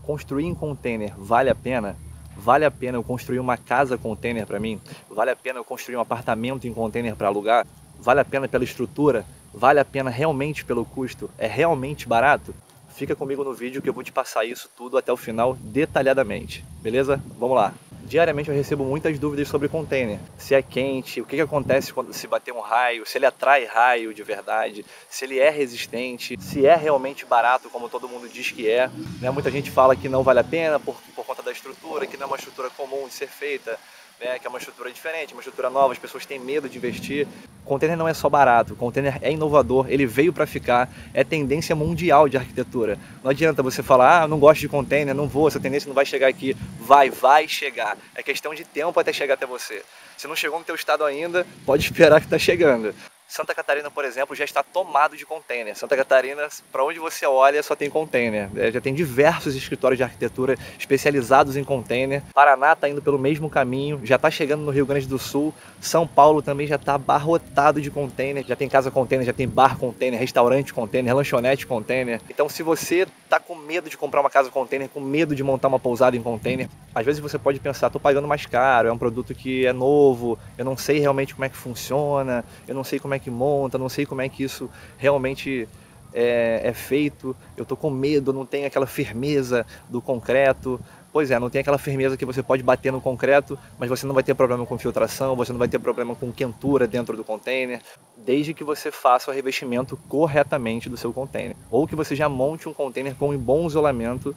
construir em container vale a pena? Vale a pena eu construir uma casa container para mim? Vale a pena eu construir um apartamento em container para alugar? Vale a pena pela estrutura? Vale a pena realmente pelo custo? É realmente barato? Fica comigo no vídeo que eu vou te passar isso tudo até o final detalhadamente, beleza? Vamos lá! Diariamente eu recebo muitas dúvidas sobre container. Se é quente, o que acontece quando se bater um raio, se ele atrai raio de verdade, se ele é resistente, se é realmente barato como todo mundo diz que é. Né? Muita gente fala que não vale a pena por conta da estrutura, que não é uma estrutura comum de ser feita. Né, que é uma estrutura diferente, uma estrutura nova, as pessoas têm medo de investir. O container não é só barato, o container é inovador, ele veio para ficar, é tendência mundial de arquitetura. Não adianta você falar, não gosto de container, não vou, essa tendência não vai chegar aqui. Vai chegar. É questão de tempo até chegar até você. Se não chegou no teu estado ainda, pode esperar que está chegando. Santa Catarina, por exemplo, já está tomado de container. Santa Catarina, para onde você olha, só tem container. Já tem diversos escritórios de arquitetura especializados em container. Paraná está indo pelo mesmo caminho, já está chegando no Rio Grande do Sul. São Paulo também já está abarrotado de container. Já tem casa container, já tem bar container, restaurante container, lanchonete container. Então, se você está com medo de comprar uma casa container, com medo de montar uma pousada em container, às vezes você pode pensar, estou pagando mais caro, é um produto que é novo, eu não sei realmente como é que funciona, eu não sei como é que monta, não sei como é que isso realmente é feito, eu tô com medo, não tem aquela firmeza do concreto. Pois é, não tem aquela firmeza que você pode bater no concreto, mas você não vai ter problema com filtração, você não vai ter problema com quentura dentro do container, desde que você faça o revestimento corretamente do seu container. Ou que você já monte um container com um bom isolamento,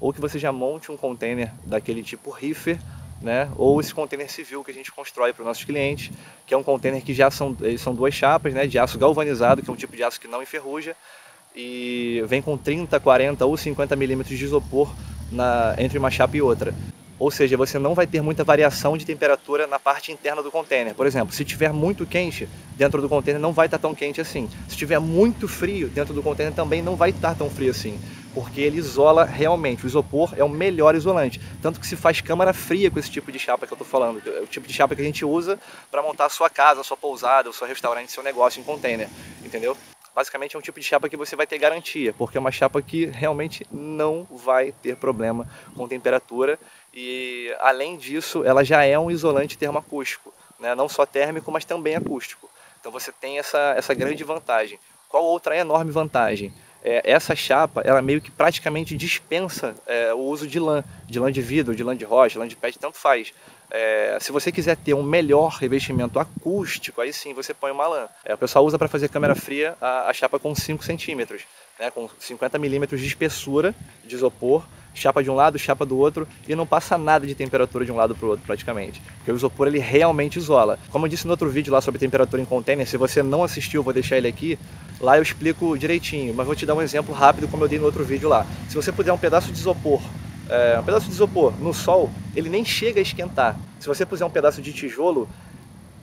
ou que você já monte um container daquele tipo reefer, né? Ou esse container civil que a gente constrói para os nossos clientes, que é um container que já são duas chapas, né, de aço galvanizado, que é um tipo de aço que não enferruja, e vem com 30, 40 ou 50 milímetros de isopor entre uma chapa e outra. Ou seja, você não vai ter muita variação de temperatura na parte interna do container. Por exemplo, se tiver muito quente dentro do container, não vai estar tão quente assim. Se tiver muito frio dentro do container, também não vai estar tão frio assim, porque ele isola realmente. O isopor é o melhor isolante. Tanto que se faz câmara fria com esse tipo de chapa que eu estou falando. É o tipo de chapa que a gente usa para montar a sua casa, a sua pousada, o seu restaurante, seu negócio em container. Entendeu? Basicamente é um tipo de chapa que você vai ter garantia, porque é uma chapa que realmente não vai ter problema com temperatura. E além disso, ela já é um isolante termoacústico, né? Não só térmico, mas também acústico. Então você tem essa grande vantagem. Qual outra enorme vantagem? Essa chapa, ela meio que praticamente dispensa o uso de lã de vidro, de lã de rocha, lã de PET, tanto faz. Se você quiser ter um melhor revestimento acústico, aí sim você põe uma lã. O pessoal usa para fazer câmera fria a chapa com 5 centímetros, né, com 50 milímetros de espessura de isopor, chapa de um lado, chapa do outro, e não passa nada de temperatura de um lado para o outro praticamente, porque o isopor ele realmente isola. Como eu disse no outro vídeo lá sobre temperatura em container, se você não assistiu, eu vou deixar ele aqui, lá eu explico direitinho, mas vou te dar um exemplo rápido como eu dei no outro vídeo lá. Se você puder um pedaço de isopor no sol, ele nem chega a esquentar. Se você puser um pedaço de tijolo,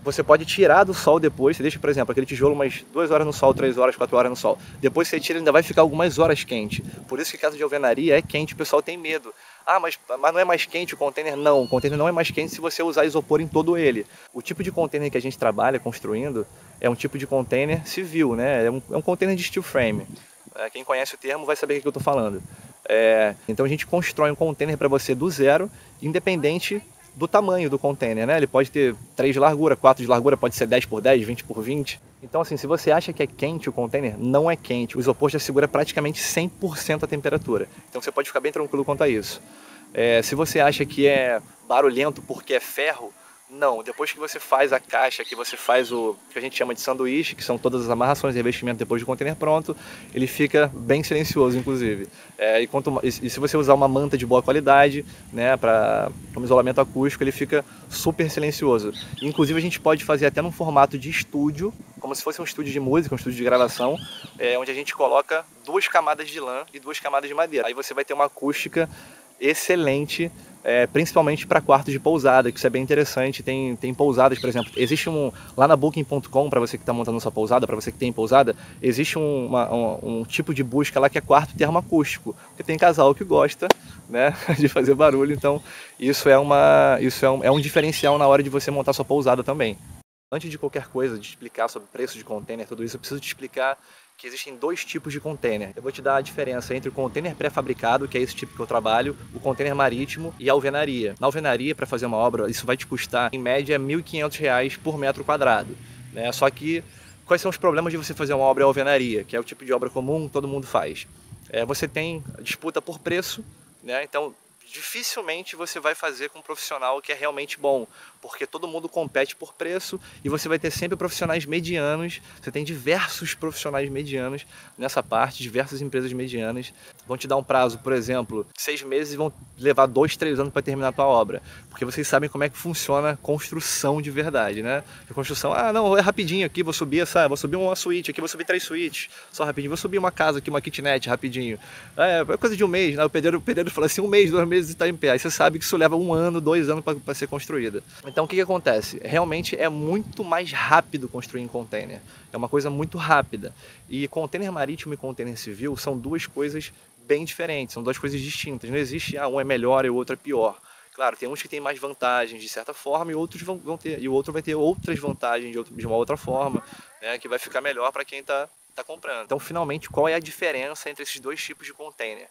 você pode tirar do sol depois, você deixa, por exemplo, aquele tijolo umas 2 horas no sol, 3 horas, 4 horas no sol. Depois você tira, ele ainda vai ficar algumas horas quente. Por isso que casa de alvenaria é quente, o pessoal tem medo. Ah, mas não é mais quente o container? Não, o container não é mais quente se você usar isopor em todo ele. O tipo de container que a gente trabalha construindo é um tipo de container civil, né? É um container de steel frame. Quem conhece o termo vai saber o que eu estou falando. Então a gente constrói um container para você do zero, independente do tamanho do container, né? Ele pode ter 3 de largura, 4 de largura, pode ser 10 por 10, 20 por 20. Então assim, se você acha que é quente o container, não é quente. O isopor já segura praticamente 100% a temperatura. Então você pode ficar bem tranquilo quanto a isso. Se você acha que é barulhento porque é ferro, não. Depois que você faz a caixa, que você faz o que a gente chama de sanduíche, que são todas as amarrações e revestimento depois do container pronto, ele fica bem silencioso, inclusive. E se você usar uma manta de boa qualidade, né, como isolamento acústico, ele fica super silencioso. Inclusive a gente pode fazer até num formato de estúdio, como se fosse um estúdio de música, um estúdio de gravação, onde a gente coloca 2 camadas de lã e 2 camadas de madeira. Aí você vai ter uma acústica excelente, principalmente para quartos de pousada, que isso é bem interessante. Tem pousadas, por exemplo, existe lá na Booking.com, para você que está montando sua pousada, para você que tem pousada, existe um tipo de busca lá que é quarto termoacústico, porque tem casal que gosta, né, de fazer barulho. Então isso é um diferencial na hora de você montar sua pousada também. Antes de qualquer coisa, de explicar sobre preço de container, tudo isso, eu preciso te explicar que existem dois tipos de container. Eu vou te dar a diferença entre o container pré-fabricado, que é esse tipo que eu trabalho, o container marítimo e a alvenaria. Na alvenaria, para fazer uma obra, isso vai te custar, em média, R$ 1.500 por metro quadrado, né? Só que, quais são os problemas de você fazer uma obra em alvenaria, que é o tipo de obra comum, todo mundo faz? Você tem disputa por preço, né? Então, dificilmente você vai fazer com um profissional que é realmente bom, porque todo mundo compete por preço e você vai ter sempre profissionais medianos. Você tem diversos profissionais medianos nessa parte, diversas empresas medianas. Vão te dar um prazo, por exemplo, 6 meses e vão levar 2, 3 anos para terminar a tua obra, porque vocês sabem como é que funciona a construção de verdade, né? A construção, não, é rapidinho aqui, vou subir uma suíte aqui, vou subir 3 suítes, só rapidinho, vou subir uma casa aqui, uma kitnet rapidinho. É coisa de um mês, né? O pedreiro fala assim, 1 mês, 2 meses está em pé. Aí você sabe que isso leva 1 ano, 2 anos para ser construída. Então o que acontece? Realmente é muito mais rápido construir em container. É uma coisa muito rápida. E container marítimo e container civil são duas coisas bem diferentes, são duas coisas distintas. Não existe, um é melhor e o outro é pior. Claro, tem uns que têm mais vantagens de certa forma e outros vão ter, e o outro vai ter outras vantagens de uma outra forma, né, que vai ficar melhor para quem está comprando. Então, finalmente, qual é a diferença entre esses dois tipos de container?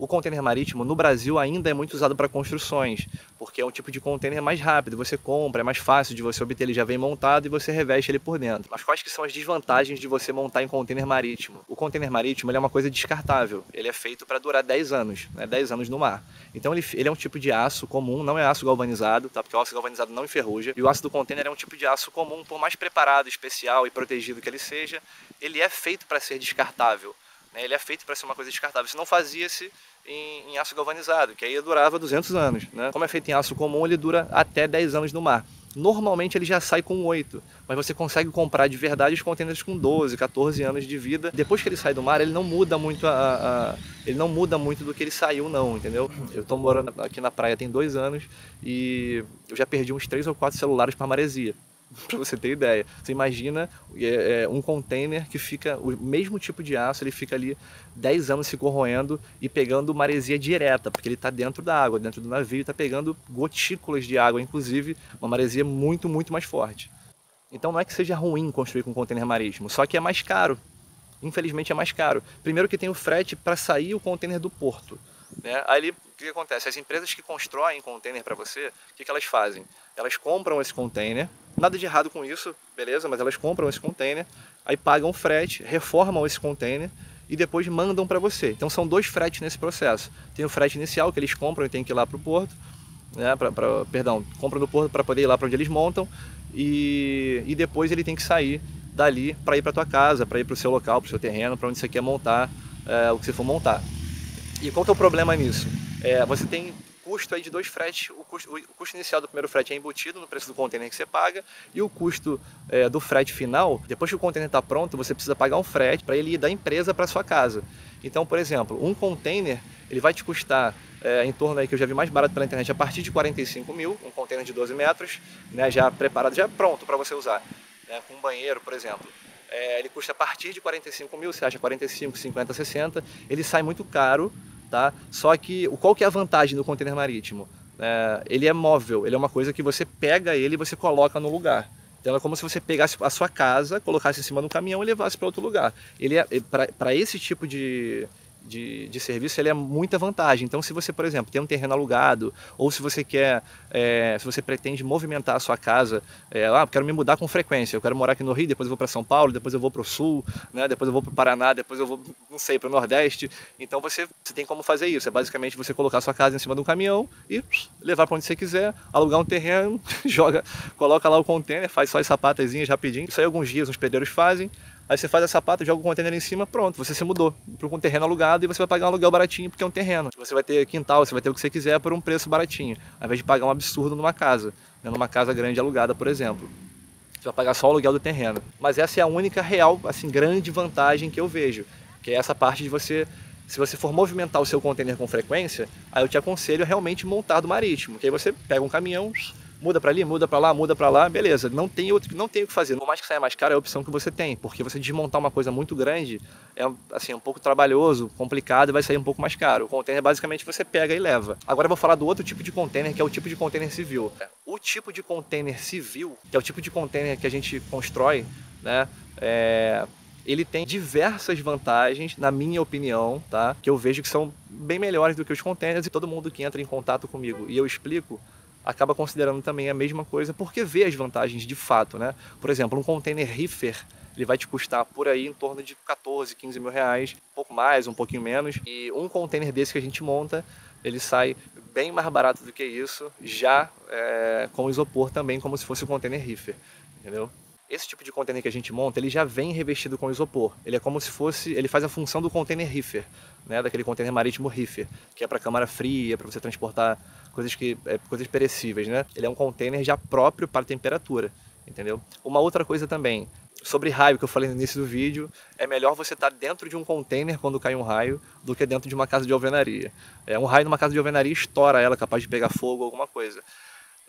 O container marítimo no Brasil ainda é muito usado para construções, porque é um tipo de container mais rápido, você compra, é mais fácil de você obter, ele já vem montado e você reveste ele por dentro. Mas quais que são as desvantagens de você montar em container marítimo? O container marítimo ele é uma coisa descartável, ele é feito para durar 10 anos, né? 10 anos no mar. Então ele é um tipo de aço comum, não é aço galvanizado, tá? Porque o aço galvanizado não enferruja, e o aço do container é um tipo de aço comum, por mais preparado, especial e protegido que ele seja, ele é feito para ser descartável. Ele é feito para ser uma coisa descartável. Isso não fazia-se em aço galvanizado, que aí durava 200 anos. Né? Como é feito em aço comum, ele dura até 10 anos no mar. Normalmente ele já sai com 8, mas você consegue comprar de verdade os containers com 12, 14 anos de vida. Depois que ele sai do mar, ele não muda muito ele não muda muito do que ele saiu, não, entendeu? Eu estou morando aqui na praia tem 2 anos e eu já perdi uns 3 ou 4 celulares para maresia. Para você ter ideia, você imagina um container que fica, o mesmo tipo de aço, ele fica ali 10 anos se corroendo e pegando maresia direta, porque ele está dentro da água, dentro do navio, está pegando gotículas de água, inclusive uma maresia muito, muito mais forte. Então não é que seja ruim construir com container marítimo, só que é mais caro. Infelizmente é mais caro. Primeiro que tem o frete para sair o container do porto. Né? Aí o que acontece? As empresas que constroem container para você, o que elas fazem? Elas compram esse container, nada de errado com isso, beleza? Mas elas compram esse container, aí pagam frete, reformam esse container e depois mandam para você. Então são 2 fretes nesse processo. Tem o frete inicial que eles compram e tem que ir lá para o porto, né? Compram no porto para poder ir lá para onde eles montam e depois ele tem que sair dali para ir para tua casa, para ir para o seu local, para o seu terreno, para onde você quer montar o que você for montar. E qual que é o problema nisso? Você tem custo aí de 2 fretes, o custo inicial do primeiro frete é embutido no preço do container que você paga, e o custo do frete final, depois que o container está pronto, você precisa pagar um frete para ele ir da empresa para sua casa. Então, por exemplo, um container ele vai te custar em torno aí que eu já vi mais barato pela internet, a partir de 45 mil, um container de 12 metros, né, já preparado, já pronto para você usar, né, com um banheiro, por exemplo. Ele custa a partir de 45 mil, você acha 45, 50, 60, ele sai muito caro, tá? Só que qual que é a vantagem do container marítimo? Ele é móvel, ele é uma coisa que você pega ele e você coloca no lugar. Então é como se você pegasse a sua casa, colocasse em cima do caminhão e levasse para outro lugar. Para esse tipo de serviço, ele é muita vantagem. Então, se você, por exemplo, tem um terreno alugado, ou se você quer, se você pretende movimentar a sua casa, quero me mudar com frequência, eu quero morar aqui no Rio, depois eu vou para São Paulo, depois eu vou para o Sul, né, depois eu vou para o Paraná, depois eu vou, não sei, para o Nordeste. Então, você tem como fazer isso. É basicamente você colocar a sua casa em cima de um caminhão e levar para onde você quiser, alugar um terreno, coloca lá o container, faz só as sapatazinhas rapidinho. Isso aí alguns dias os pedreiros fazem. Aí você faz a sapata, joga o container em cima, pronto, você se mudou para um terreno alugado e você vai pagar um aluguel baratinho porque é um terreno. Você vai ter quintal, você vai ter o que você quiser por um preço baratinho, ao invés de pagar um absurdo numa casa, né, numa casa grande alugada, por exemplo. Você vai pagar só o aluguel do terreno. Mas essa é a única real, assim, grande vantagem que eu vejo, que é essa parte de você, se você for movimentar o seu container com frequência, aí eu te aconselho realmente montar do marítimo, que aí você pega um caminhão, muda para ali, muda para lá, beleza. Não tem o que fazer. Por mais que saia mais caro, é a opção que você tem, porque você desmontar uma coisa muito grande é assim, um pouco trabalhoso, complicado e vai sair um pouco mais caro. O container basicamente você pega e leva. Agora eu vou falar do outro tipo de container, que é o tipo de container civil. O tipo de container civil, que é o tipo de container que a gente constrói, né? ele tem diversas vantagens, na minha opinião, tá? Que eu vejo que são bem melhores do que os containers, e todo mundo que entra em contato comigo e eu explico, acaba considerando também a mesma coisa, porque vê as vantagens de fato, né? Por exemplo, um container reefer, ele vai te custar por aí em torno de 14, 15 mil reais, um pouco mais, um pouquinho menos. E um container desse que a gente monta, ele sai bem mais barato do que isso, já com isopor também, como se fosse um container reefer, entendeu? Esse tipo de container que a gente monta, ele já vem revestido com isopor. Ele é como se fosse, ele faz a função do container reefer, né, daquele container marítimo reefer, que é para câmara fria, para você transportar coisas perecíveis, né? Ele é um container já próprio para temperatura, entendeu? Uma outra coisa também, sobre raio que eu falei no início do vídeo, é melhor você estar dentro de um container quando cai um raio do que dentro de uma casa de alvenaria. Um raio numa casa de alvenaria estoura ela, capaz de pegar fogo ou alguma coisa.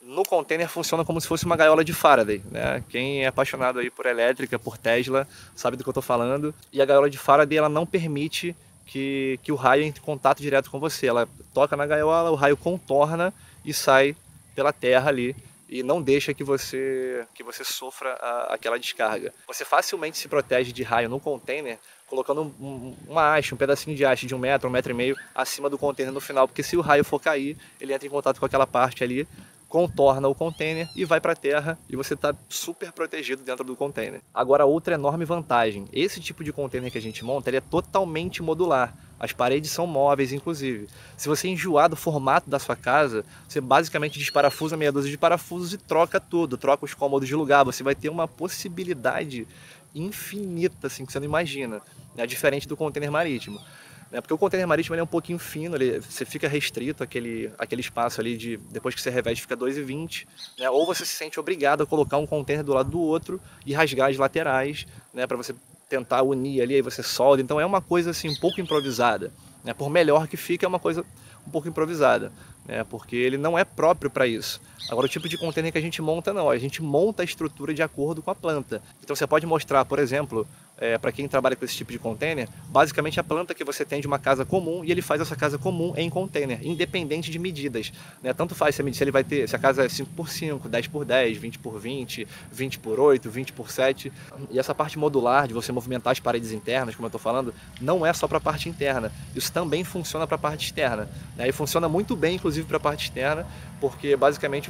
No container funciona como se fosse uma gaiola de Faraday, né? Quem é apaixonado aí por elétrica, por Tesla, sabe do que eu estou falando. E a gaiola de Faraday, ela não permite que o raio entre em contato direto com você. Ela toca na gaiola, o raio contorna e sai pela terra ali, e não deixa que você sofra aquela descarga. Você facilmente se protege de raio no container colocando uma haste, um pedacinho de haste de 1 metro, 1,5 metro acima do container no final, porque se o raio for cair, ele entra em contato com aquela parte ali, contorna o container e vai para a terra, e você está super protegido dentro do container. Agora, outra enorme vantagem, esse tipo de container que a gente monta, ele é totalmente modular. As paredes são móveis, inclusive. Se você enjoar do formato da sua casa, você basicamente desparafusa meia dúzia de parafusos e troca tudo, troca os cômodos de lugar. Você vai ter uma possibilidade infinita, assim, que você não imagina, né? Diferente do container marítimo. Porque o container marítimo ele é um pouquinho fino, você fica restrito aquele espaço ali, depois que você reveste fica 2,20, né? Ou você se sente obrigado a colocar um container do lado do outro e rasgar as laterais, né? Para você tentar unir ali, aí você solda. Então é uma coisa assim um pouco improvisada, né? Por melhor que fique, é uma coisa um pouco improvisada, né? Porque ele não é próprio para isso. Agora, o tipo de container que a gente monta não, a gente monta a estrutura de acordo com a planta. Então você pode mostrar, por exemplo, para quem trabalha com esse tipo de container, basicamente a planta que você tem de uma casa comum, e ele faz essa casa comum em container, independente de medidas, né? Tanto faz se ele vai ter, se a casa é 5x5, 10x10, 20x20, 20x8, 20x7. E essa parte modular de você movimentar as paredes internas, como eu estou falando, não é só para a parte interna, isso também funciona para a parte externa, né? E funciona muito bem, inclusive, para a parte externa, porque basicamente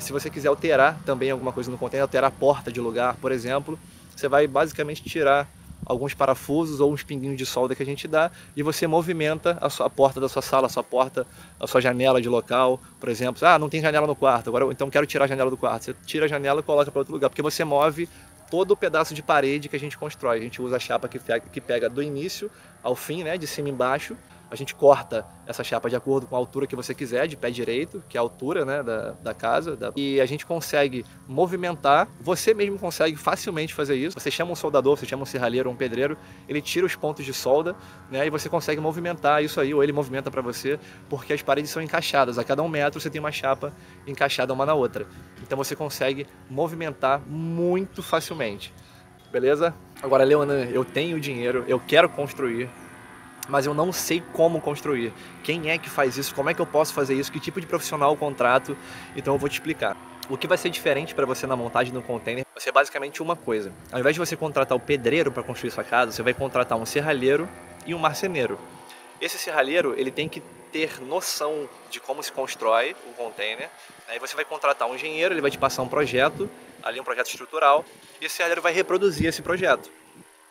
se você quiser alterar também alguma coisa no container, alterar a porta de lugar, por exemplo, você vai basicamente tirar alguns parafusos ou uns pinguinhos de solda que a gente dá, e você movimenta a porta da sua sala, a sua janela de local, por exemplo. Ah, não tem janela no quarto, agora então quero tirar a janela do quarto. Você tira a janela e coloca para outro lugar, porque você move todo o pedaço de parede que a gente constrói. A gente usa a chapa que pega do início ao fim, né, de cima e embaixo. A gente corta essa chapa de acordo com a altura que você quiser, de pé direito, que é a altura, né, da casa. E a gente consegue movimentar, você mesmo consegue facilmente fazer isso. Você chama um soldador, você chama um serralheiro ou um pedreiro, ele tira os pontos de solda, né, e você consegue movimentar isso aí, ou ele movimenta para você, porque as paredes são encaixadas. A cada 1 metro você tem uma chapa encaixada uma na outra. Então você consegue movimentar muito facilmente. Beleza? Agora, Leonan, eu tenho dinheiro, eu quero construir, mas eu não sei como construir. Quem é que faz isso? Como é que eu posso fazer isso? Que tipo de profissional eu contrato? Então eu vou te explicar. O que vai ser diferente para você na montagem do container vai ser basicamente uma coisa. Ao invés de você contratar o pedreiro para construir sua casa, você vai contratar um serralheiro e um marceneiro. Esse serralheiro, ele tem que ter noção de como se constrói um container. Aí você vai contratar um engenheiro, ele vai te passar um projeto, ali um projeto estrutural, e esse serralheiro vai reproduzir esse projeto.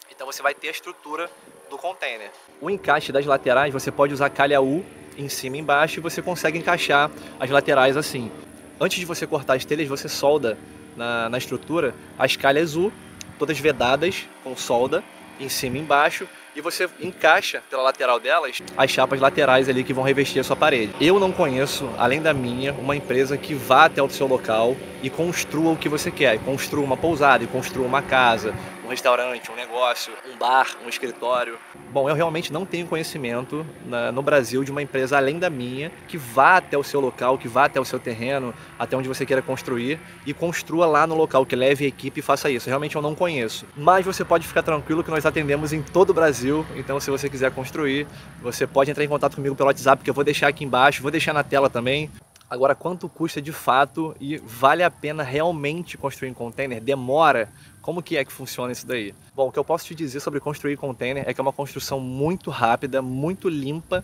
Então você vai ter a estrutura do container. O encaixe das laterais, você pode usar calha U em cima e embaixo, e você consegue encaixar as laterais assim. Antes de você cortar as telhas, você solda na estrutura as calhas U, todas vedadas com solda, em cima e embaixo, e você encaixa pela lateral delas as chapas laterais ali que vão revestir a sua parede. Eu não conheço, além da minha, uma empresa que vá até o seu local e construa o que você quer. Construa uma pousada, e construa uma casa, um restaurante, um negócio, um bar, um escritório. Bom, eu realmente não tenho conhecimento no Brasil de uma empresa além da minha que vá até o seu local, que vá até o seu terreno, até onde você queira construir, e construa lá no local, que leve a equipe e faça isso. Realmente eu não conheço. Mas você pode ficar tranquilo que nós atendemos em todo o Brasil, então se você quiser construir, você pode entrar em contato comigo pelo WhatsApp, que eu vou deixar aqui embaixo, vou deixar na tela também. Agora, quanto custa de fato e vale a pena realmente construir um container? Demora? Como que funciona isso daí? Bom, o que eu posso te dizer sobre construir container é que é uma construção muito rápida, muito limpa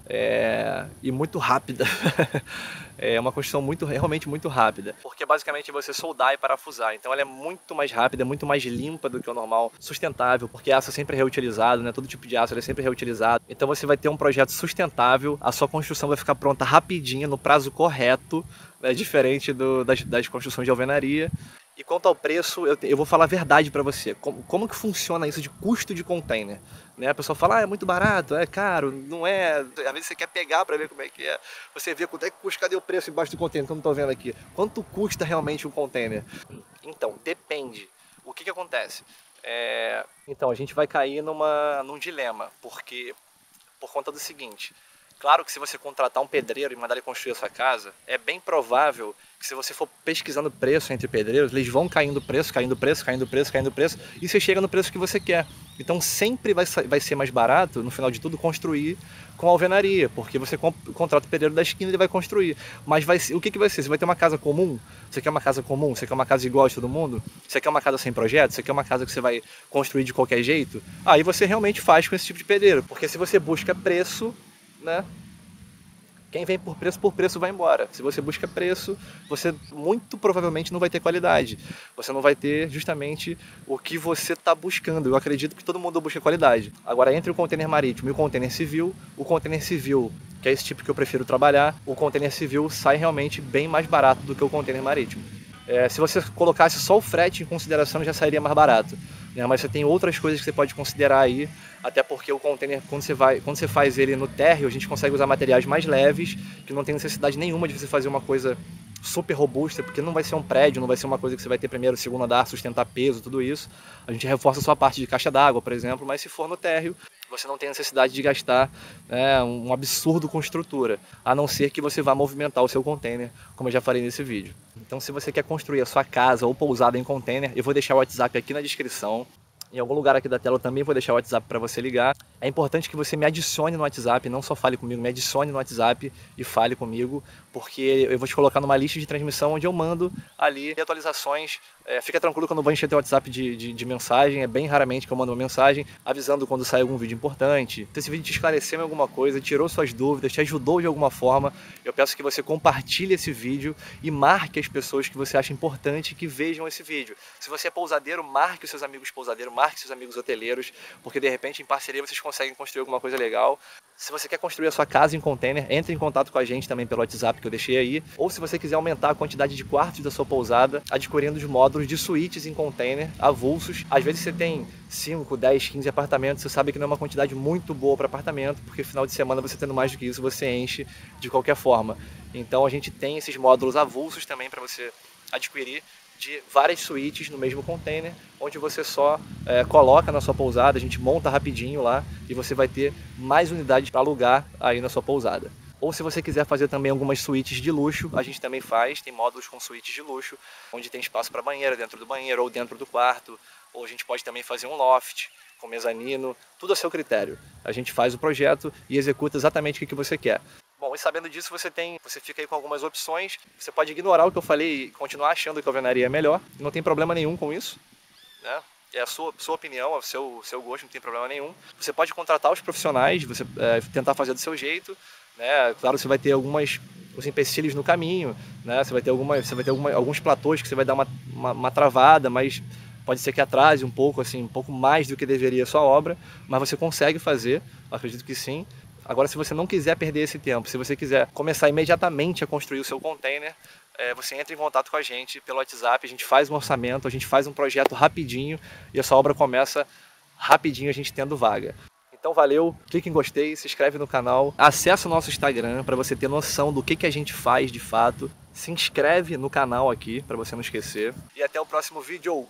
e muito rápida. É uma construção realmente muito rápida, porque basicamente você soldar e parafusar, então ela é muito mais rápida, muito mais limpa do que o normal, sustentável, porque aço é sempre reutilizado, né? Todo tipo de aço é sempre reutilizado, então você vai ter um projeto sustentável, a sua construção vai ficar pronta rapidinho, no prazo correto, né? Diferente das construções de alvenaria. E quanto ao preço, eu vou falar a verdade para você. Como que funciona isso de custo de container? Né? A pessoa fala, é muito barato, é caro, não é. Às vezes você quer pegar para ver como é que é. Você vê quanto é que custa, cadê o preço embaixo do container, que eu não estou vendo aqui. Quanto custa realmente um container? Então, depende. O que acontece? Então, a gente vai cair num dilema, porque por conta do seguinte. Claro que se você contratar um pedreiro e mandar ele construir a sua casa, é bem provável que se você for pesquisando preço entre pedreiros, eles vão caindo preço, caindo preço, caindo preço, caindo preço, e você chega no preço que você quer. Então sempre vai ser mais barato, no final de tudo, construir com alvenaria, porque você contrata o pedreiro da esquina e ele vai construir. Mas o que vai ser? Você vai ter uma casa comum? Você quer uma casa comum? Você quer uma casa igual a todo mundo? Você quer uma casa sem projeto? Você quer uma casa que você vai construir de qualquer jeito? Aí você realmente faz com esse tipo de pedreiro, porque se você busca preço, né? Quem vem por preço vai embora. Se você busca preço, você muito provavelmente não vai ter qualidade. Você não vai ter justamente o que você está buscando. Eu acredito que todo mundo busca qualidade. Agora, entre o container marítimo e o container civil, que é esse tipo que eu prefiro trabalhar, o container civil sai realmente bem mais barato do que o container marítimo. Se você colocasse só o frete em consideração, já sairia mais barato. Mas você tem outras coisas que você pode considerar aí, até porque o container, quando você faz ele no térreo, a gente consegue usar materiais mais leves, que não tem necessidade nenhuma de você fazer uma coisa super robusta, porque não vai ser um prédio, não vai ser uma coisa que você vai ter primeiro, segundo andar, sustentar peso, tudo isso. A gente reforça só a parte de caixa d'água, por exemplo, mas se for no térreo, você não tem necessidade de gastar um absurdo com estrutura, a não ser que você vá movimentar o seu container, como eu já falei nesse vídeo. Então, se você quer construir a sua casa ou pousada em container, eu vou deixar o WhatsApp aqui na descrição. Em algum lugar aqui da tela eu também vou deixar o WhatsApp para você ligar. É importante que você me adicione no WhatsApp, não só fale comigo, me adicione no WhatsApp e fale comigo, porque eu vou te colocar numa lista de transmissão onde eu mando ali atualizações. Fica tranquilo que eu não vou encher teu WhatsApp de mensagem, é bem raramente que eu mando uma mensagem avisando quando sai algum vídeo importante. Se esse vídeo te esclareceu em alguma coisa, tirou suas dúvidas, te ajudou de alguma forma, eu peço que você compartilhe esse vídeo e marque as pessoas que você acha importante que vejam esse vídeo. Se você é pousadeiro, marque os seus amigos pousadeiros, marque seus amigos hoteleiros, porque de repente em parceria vocês conseguem construir alguma coisa legal. Se você quer construir a sua casa em container, entre em contato com a gente também pelo WhatsApp que eu deixei aí. Ou se você quiser aumentar a quantidade de quartos da sua pousada, adquirindo os módulos de suítes em container, avulsos. Às vezes você tem 5, 10, 15 apartamentos, você sabe que não é uma quantidade muito boa para apartamento, porque final de semana você tendo mais do que isso, você enche de qualquer forma. Então a gente tem esses módulos avulsos também para você adquirir, de várias suítes no mesmo container, onde você só coloca na sua pousada, a gente monta rapidinho lá e você vai ter mais unidades para alugar aí na sua pousada. Ou se você quiser fazer também algumas suítes de luxo, a gente também faz, tem módulos com suítes de luxo, onde tem espaço para banheiro, dentro do banheiro ou dentro do quarto, ou a gente pode também fazer um loft com mezanino, tudo a seu critério. A gente faz o projeto e executa exatamente o que você quer. Bom, e sabendo disso, você fica aí com algumas opções. Você pode ignorar o que eu falei e continuar achando que a alvenaria é melhor. Não tem problema nenhum com isso, né? É a sua opinião, é o seu gosto, não tem problema nenhum. Você pode contratar os profissionais, você tentar fazer do seu jeito, né? Claro, você vai ter os empecilhos no caminho, né? Você vai ter alguns platôs que você vai dar uma travada, mas pode ser que atrase um pouco mais do que deveria a sua obra, mas você consegue fazer, acredito que sim. Agora, se você não quiser perder esse tempo, se você quiser começar imediatamente a construir o seu container, você entra em contato com a gente pelo WhatsApp, a gente faz um orçamento, a gente faz um projeto rapidinho e essa obra começa rapidinho a gente tendo vaga. Então valeu, clique em gostei, se inscreve no canal, acessa o nosso Instagram para você ter noção do que a gente faz de fato, se inscreve no canal aqui para você não esquecer e até o próximo vídeo.